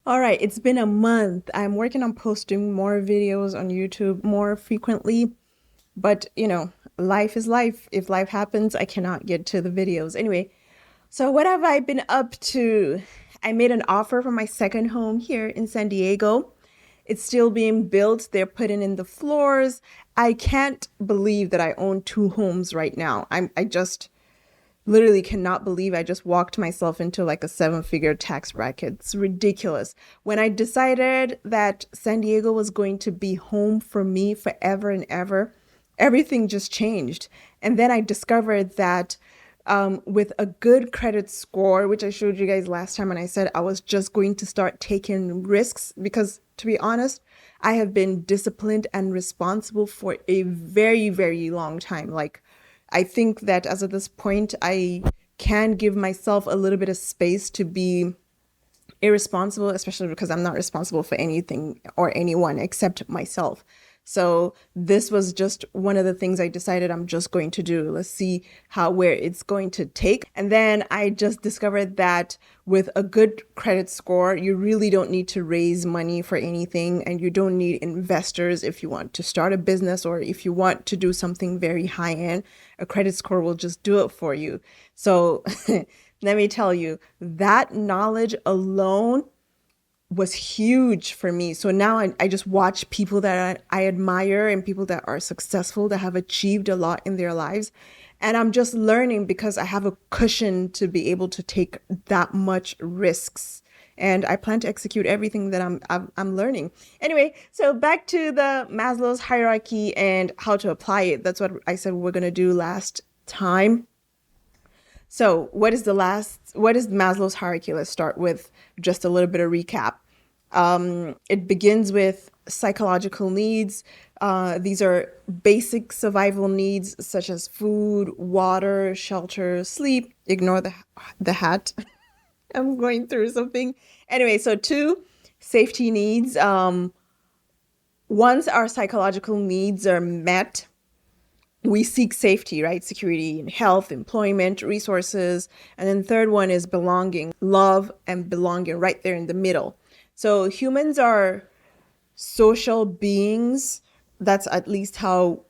All right, it's been a month. I'm working on posting more videos on YouTube more frequently, but life is life. If life happens, I cannot get to the videos. Anyway, so what have I been up to? I made an offer for my second home here in San Diego. It's still being built. They're putting in the floors. I can't believe that I own two homes right now. I just literally cannot believe I just walked myself into like a seven-figure tax bracket. It's ridiculous. When I decided that San Diego was going to be home for me forever and ever, everything just changed. And then I discovered that with a good credit score, which I showed you guys last time, and I said I was just going to start taking risks because, to be honest, I have been disciplined and responsible for a very, very long time. Like, I think that as of this point, I can give myself a little bit of space to be irresponsible, especially because I'm not responsible for anything or anyone except myself. So this was just one of the things I decided I'm just going to do. Let's see where it's going to take. And then I just discovered that with a good credit score, you really don't need to raise money for anything, and you don't need investors if you want to start a business or if you want to do something very high end. A credit score will just do it for you. So let me tell you, that knowledge alone was huge for me. So now I just watch people that I admire and people that are successful, that have achieved a lot in their lives. And I'm just learning because I have a cushion to be able to take that much risks. And I plan to execute everything that I'm learning. Anyway, so back to the Maslow's hierarchy and how to apply it. That's what I said we're gonna do last time. So, what is Maslow's hierarchy? Let's start with just a little bit of recap. It begins with psychological needs. These are basic survival needs such as food, water, shelter, sleep. Ignore the hat. I'm going through something. Anyway, so two, safety needs. Once our psychological needs are met, we seek safety, right? Security and health, employment, resources. And then third one is belonging, love and belonging right there in the middle. So humans are social beings. That's at least how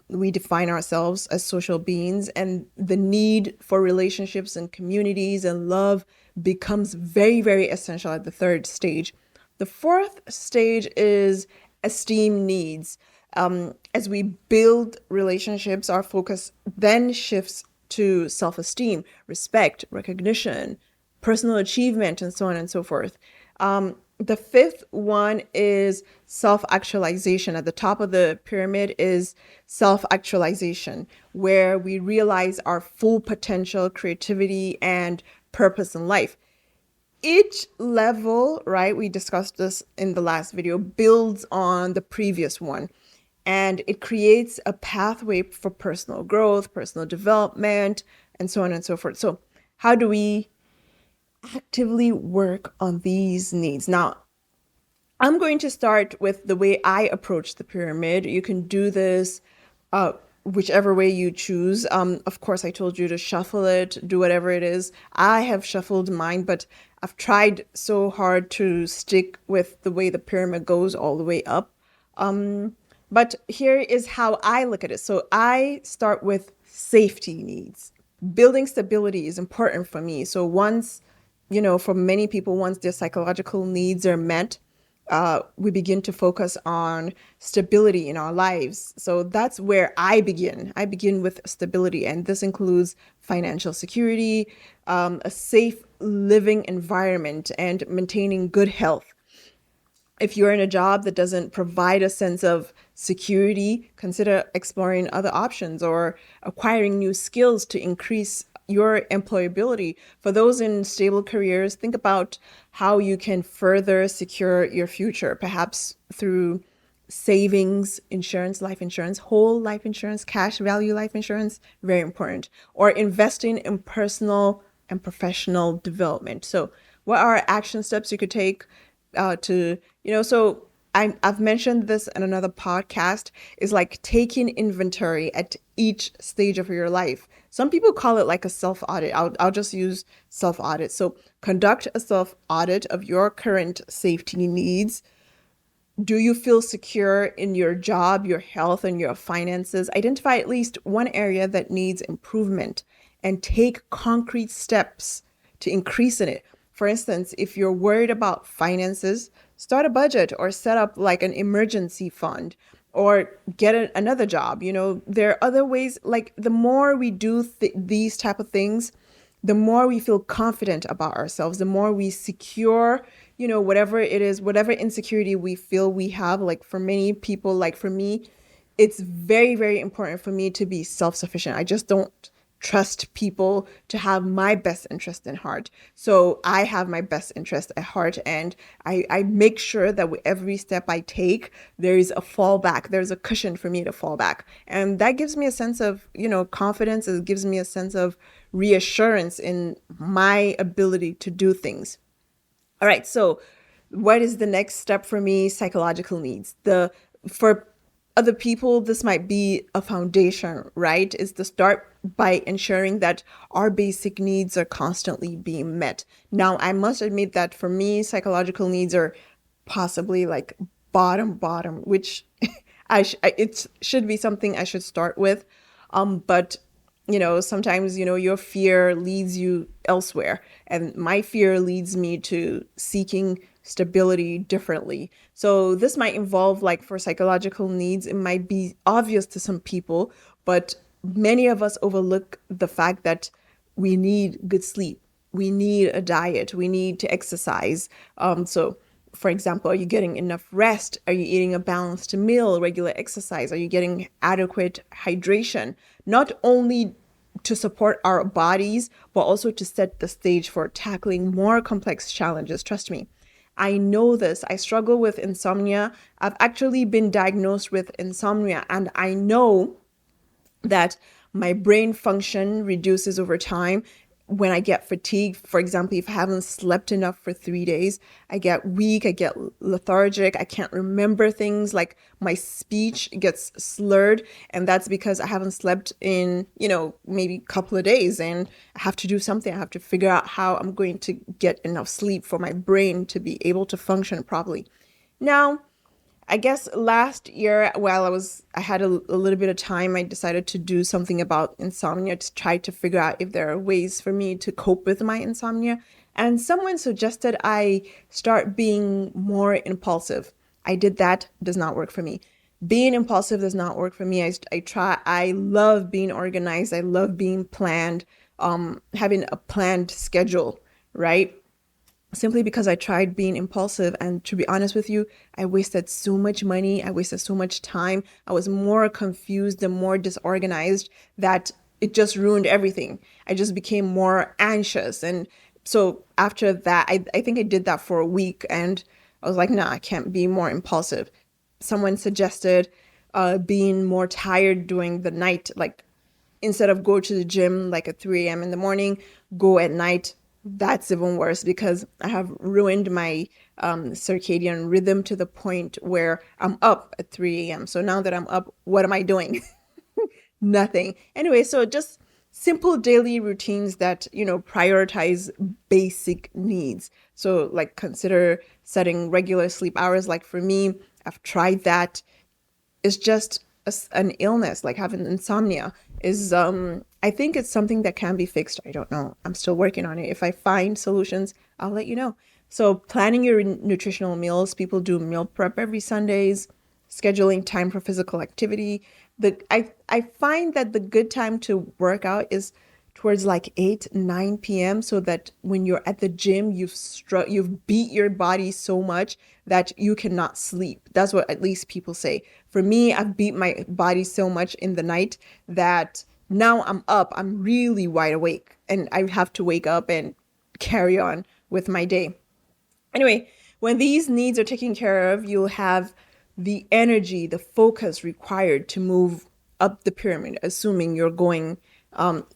we define ourselves as social beings. And the need for relationships and communities and love becomes very, very essential at the third stage. The fourth stage is esteem needs. As we build relationships, our focus then shifts to self esteem, respect, recognition, personal achievement, and so on and so forth. The fifth one is self actualization. At the top of the pyramid is self actualization, where we realize our full potential, creativity, and purpose in life. Each level, right, we discussed this in the last video, builds on the previous one, and it creates a pathway for personal growth, personal development, and so on and so forth. So, how do we actively work on these needs? Now, I'm going to start with the way I approach the pyramid. You can do this whichever way you choose. Of course, I told you to shuffle it, do whatever it is. I have shuffled mine, but I've tried so hard to stick with the way the pyramid goes all the way up. But here is how I look at it. So I start with safety needs. Building stability is important for me. So once, for many people, once their psychological needs are met, we begin to focus on stability in our lives. So that's where I begin. I begin with stability, and this includes financial security, a safe living environment, and maintaining good health. If you're in a job that doesn't provide a sense of security, consider exploring other options or acquiring new skills to increase your employability. For those in stable careers, think about how you can further secure your future, perhaps through savings, insurance, life insurance, whole life insurance, cash value life insurance, very important, or investing in personal and professional development. So, what are action steps you could take so I've mentioned this in another podcast, is like taking inventory at each stage of your life. Some people call it like a self audit. I'll just use self audit. So conduct a self audit of your current safety needs. Do you feel secure in your job, your health, and your finances? Identify at least one area that needs improvement and take concrete steps to increase in it. For instance, if you're worried about finances, start a budget or set up like an emergency fund or get another job. There are other ways. Like the more we do these type of things, the more we feel confident about ourselves, the more we secure, whatever it is, whatever insecurity we feel we have. Like for many people, like for me, it's very, very important for me to be self-sufficient. I just don't trust people to have my best interest in heart. So I have my best interest at heart, and I make sure that with every step I take, there is a fallback. There's a cushion for me to fall back. And that gives me a sense of, confidence. It gives me a sense of reassurance in my ability to do things. All right. So what is the next step for me? Psychological needs. For other people, this might be a foundation, right? Is to start by ensuring that our basic needs are constantly being met. Now, I must admit that for me, psychological needs are possibly like bottom, which it should be something I should start with. But sometimes, your fear leads you elsewhere. And my fear leads me to seeking stability differently. So this might involve, like for psychological needs, it might be obvious to some people, but many of us overlook the fact that we need good sleep. We need a diet. We need to exercise. So for example, are you getting enough rest? Are you eating a balanced meal, regular exercise? Are you getting adequate hydration? Not only to support our bodies, but also to set the stage for tackling more complex challenges. Trust me, I know this. I struggle with insomnia. I've actually been diagnosed with insomnia, and I know that my brain function reduces over time when I get fatigued. For example, if I haven't slept enough for 3 days, I get weak, I get lethargic, I can't remember things, like my speech gets slurred. And that's because I haven't slept in, maybe a couple of days, and I have to do something. I have to figure out how I'm going to get enough sleep for my brain to be able to function properly. Now, I guess last year, while I had a little bit of time, I decided to do something about insomnia to try to figure out if there are ways for me to cope with my insomnia. And someone suggested I start being more impulsive. I did that, does not work for me. Being impulsive does not work for me. I love being organized. I love being planned, having a planned schedule, right? Simply because I tried being impulsive. And to be honest with you, I wasted so much money. I wasted so much time. I was more confused and more disorganized that it just ruined everything. I just became more anxious. And so after that, I think I did that for a week, and I was like, nah, I can't be more impulsive. Someone suggested being more tired during the night, like instead of go to the gym like at 3 a.m. in the morning, go at night. That's even worse because I have ruined my circadian rhythm to the point where I'm up at 3 a.m. So now that I'm up, what am I doing? Nothing. Anyway, so just simple daily routines that, prioritize basic needs. So like consider setting regular sleep hours. Like for me, I've tried that. It's just an illness, like having insomnia is, I think it's something that can be fixed. I don't know. I'm still working on it. If I find solutions, I'll let you know. So planning your nutritional meals, people do meal prep every Sundays, scheduling time for physical activity. I find that the good time to work out is towards like 8, 9 p.m. so that when you're at the gym, you've beat your body so much that you cannot sleep. That's what at least people say. For me, I've beat my body so much in the night that now I'm up, I'm really wide awake, and I have to wake up and carry on with my day. Anyway, when these needs are taken care of, you'll have the energy, the focus required to move up the pyramid, assuming you're going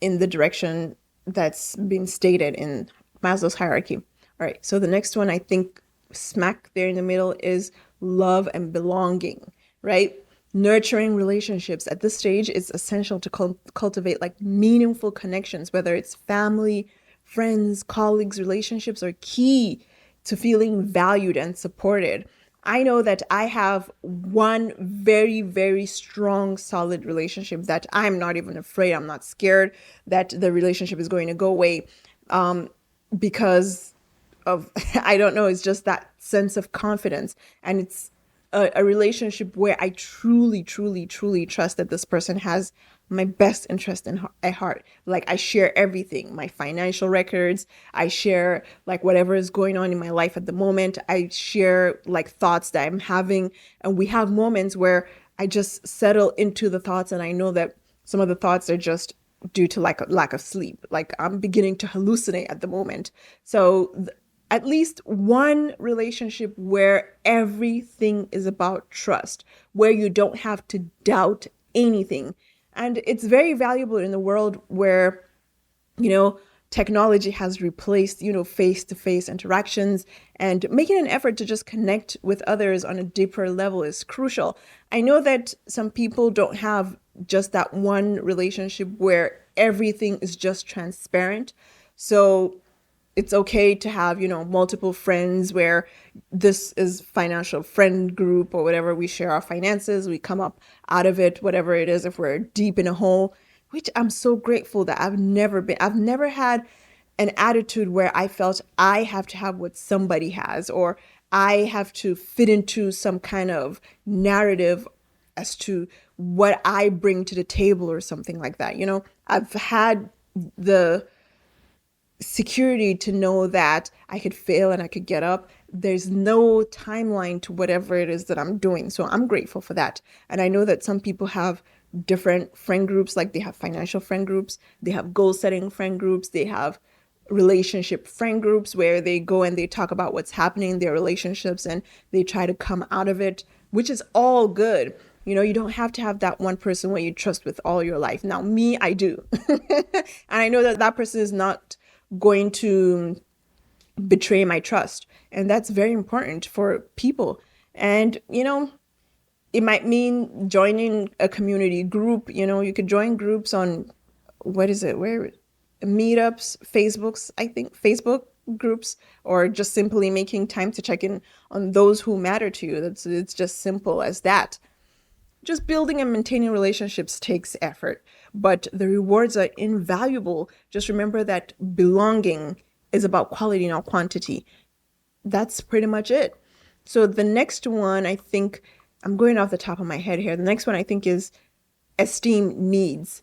in the direction that's been stated in Maslow's hierarchy. All right, so the next one I think smack there in the middle is love and belonging, right? Nurturing relationships at this stage is essential to cultivate like meaningful connections, whether it's family, friends, colleagues. Relationships are key to feeling valued and supported. I know that I have one very, very strong, solid relationship that I'm not even afraid, I'm not scared that the relationship is going to go away, because of I don't know, it's just that sense of confidence. And it's a relationship where I truly, truly, truly trust that this person has my best interest at heart. Like I share everything, my financial records, I share like whatever is going on in my life at the moment. I share like thoughts that I'm having. And we have moments where I just settle into the thoughts, and I know that some of the thoughts are just due to like a lack of sleep. Like I'm beginning to hallucinate at the moment. So at least one relationship where everything is about trust, where you don't have to doubt anything. And it's very valuable in the world where, you know, technology has replaced, face to face interactions, and making an effort to just connect with others on a deeper level is crucial. I know that some people don't have just that one relationship where everything is just transparent. So it's okay to have, multiple friends where this is financial friend group or whatever. We share our finances, we come up out of it, whatever it is, if we're deep in a hole, which I'm so grateful that I've never had an attitude where I felt I have to have what somebody has, or I have to fit into some kind of narrative as to what I bring to the table or something like that. I've had the security to know that I could fail and I could get up. There's no timeline to whatever it is that I'm doing. So I'm grateful for that. And I know that some people have different friend groups, like they have financial friend groups, they have goal setting friend groups, they have relationship friend groups where they go and they talk about what's happening in their relationships and they try to come out of it, which is all good. You don't have to have that one person where you trust with all your life. Now, me, I do. And I know that that person is not going to betray my trust. And that's very important for people. And, it might mean joining a community group. You could join groups on, what is it? Where? Meetups, Facebooks, I think, Facebook groups, or just simply making time to check in on those who matter to you. It's just simple as that. Just building and maintaining relationships takes effort, but the rewards are invaluable. Just remember that belonging is about quality, not quantity. That's pretty much it. So the next one, I think, I'm going off the top of my head here. The next one I think is esteem needs.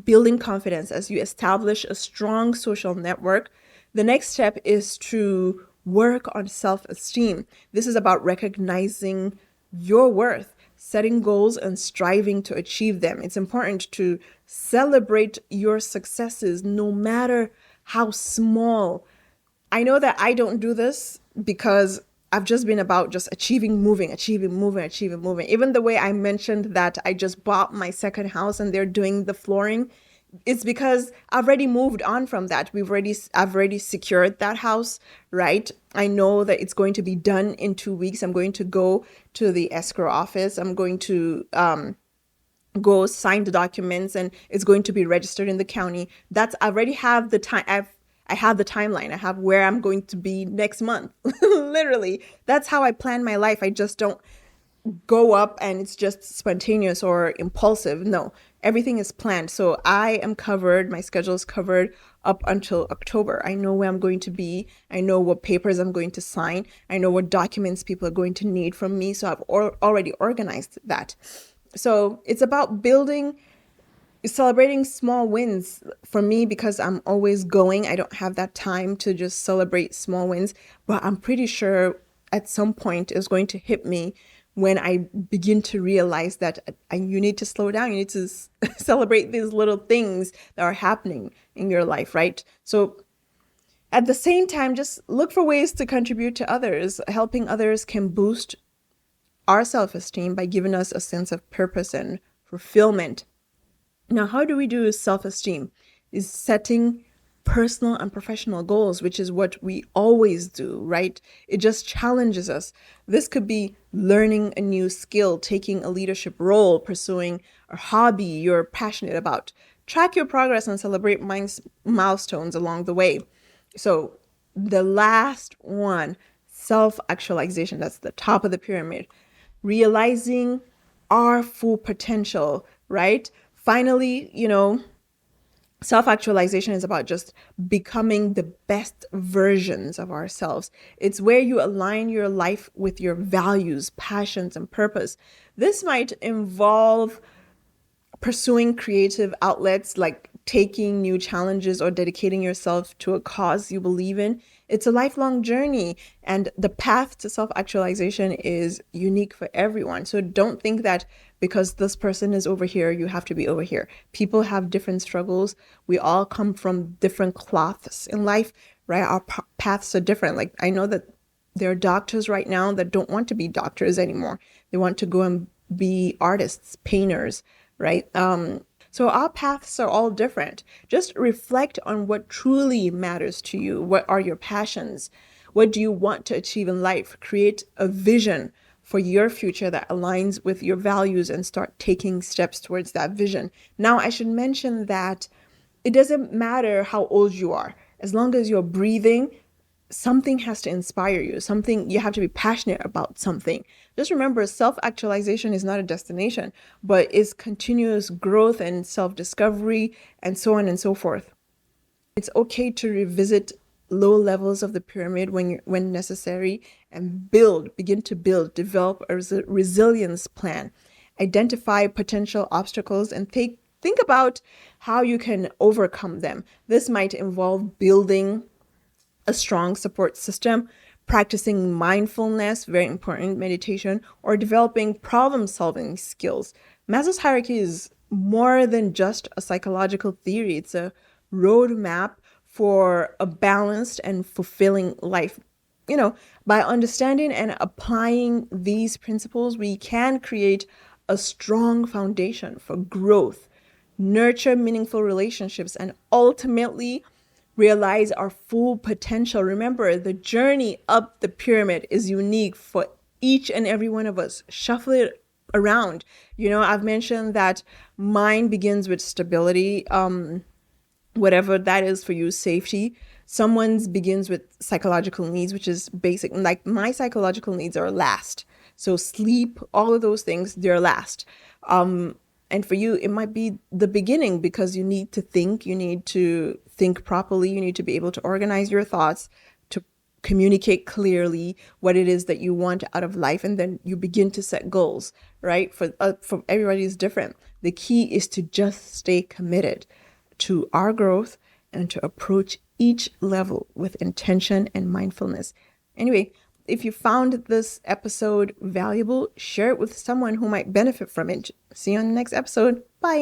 Building confidence as you establish a strong social network. The next step is to work on self-esteem. This is about recognizing your worth, setting goals and striving to achieve them. It's important to celebrate your successes, no matter how small. I know that I don't do this because I've just been about just achieving, moving, achieving, moving, achieving, moving. Even the way I mentioned that I just bought my second house and they're doing the flooring, it's because I've already moved on from that. I've already secured that house, right? I know that it's going to be done in 2 weeks. I'm going to go to the escrow office. I'm going to go sign the documents, and it's going to be registered in the county. I already have the time. I have the timeline. I have where I'm going to be next month. Literally, that's how I plan my life. I just don't go up and it's just spontaneous or impulsive. No, everything is planned. So I am covered. My schedule is covered up until October. I know where I'm going to be. I know what papers I'm going to sign. I know what documents people are going to need from me. So I've already organized that. So it's about celebrating small wins for me, because I'm always going. I don't have that time to just celebrate small wins, but I'm pretty sure at some point it's going to hit me when I begin to realize that you need to slow down. You need to celebrate these little things that are happening in your life, right? So at the same time, just look for ways to contribute to others. Helping others can boost our self-esteem by giving us a sense of purpose and fulfillment. Now, how do we do self-esteem? Is setting personal and professional goals, which is what we always do, right? It just challenges us. This could be learning a new skill, taking a leadership role, pursuing a hobby you're passionate about. Track your progress and celebrate milestones along the way. So, the last one, self-actualization, that's the top of the pyramid. Realizing our full potential, right? Finally, self-actualization is about just becoming the best versions of ourselves. It's where you align your life with your values, passions, and purpose. This might involve pursuing creative outlets like taking new challenges or dedicating yourself to a cause you believe in. It's a lifelong journey, and the path to self actualization is unique for everyone. So don't think that because this person is over here, you have to be over here. People have different struggles. We all come from different cloths in life, right? Our paths are different. Like, I know that there are doctors right now that don't want to be doctors anymore. They want to go and be artists, painters, right? So our paths are all different. Just reflect on what truly matters to you. What are your passions? What do you want to achieve in life? Create a vision for your future that aligns with your values and start taking steps towards that vision. Now, I should mention that it doesn't matter how old you are, as long as you're breathing, something has to inspire you. Something, you have to be passionate about something. Just remember, self-actualization is not a destination, but is continuous growth and self-discovery and so on and so forth. It's okay to revisit low levels of the pyramid when necessary and begin to build, develop a resilience plan, identify potential obstacles, and think about how you can overcome them. This might involve building a strong support system, practicing mindfulness, very important, meditation, or developing problem-solving skills. Maslow's hierarchy is more than just a psychological theory. It's a roadmap for a balanced and fulfilling life. By understanding and applying these principles, we can create a strong foundation for growth, nurture meaningful relationships, and ultimately realize our full potential. Remember, the journey up the pyramid is unique for each and every one of us. Shuffle it around. I've mentioned that mine begins with stability, whatever that is for you, safety. Someone's begins with psychological needs, which is basic. Like, my psychological needs are last. So sleep, all of those things, they're last. And for you, it might be the beginning, because you need to think properly. You need to be able to organize your thoughts, to communicate clearly what it is that you want out of life. And then you begin to set goals, right? For everybody is different. The key is to just stay committed to our growth and to approach each level with intention and mindfulness. Anyway, if you found this episode valuable, share it with someone who might benefit from it. See you on the next episode. Bye.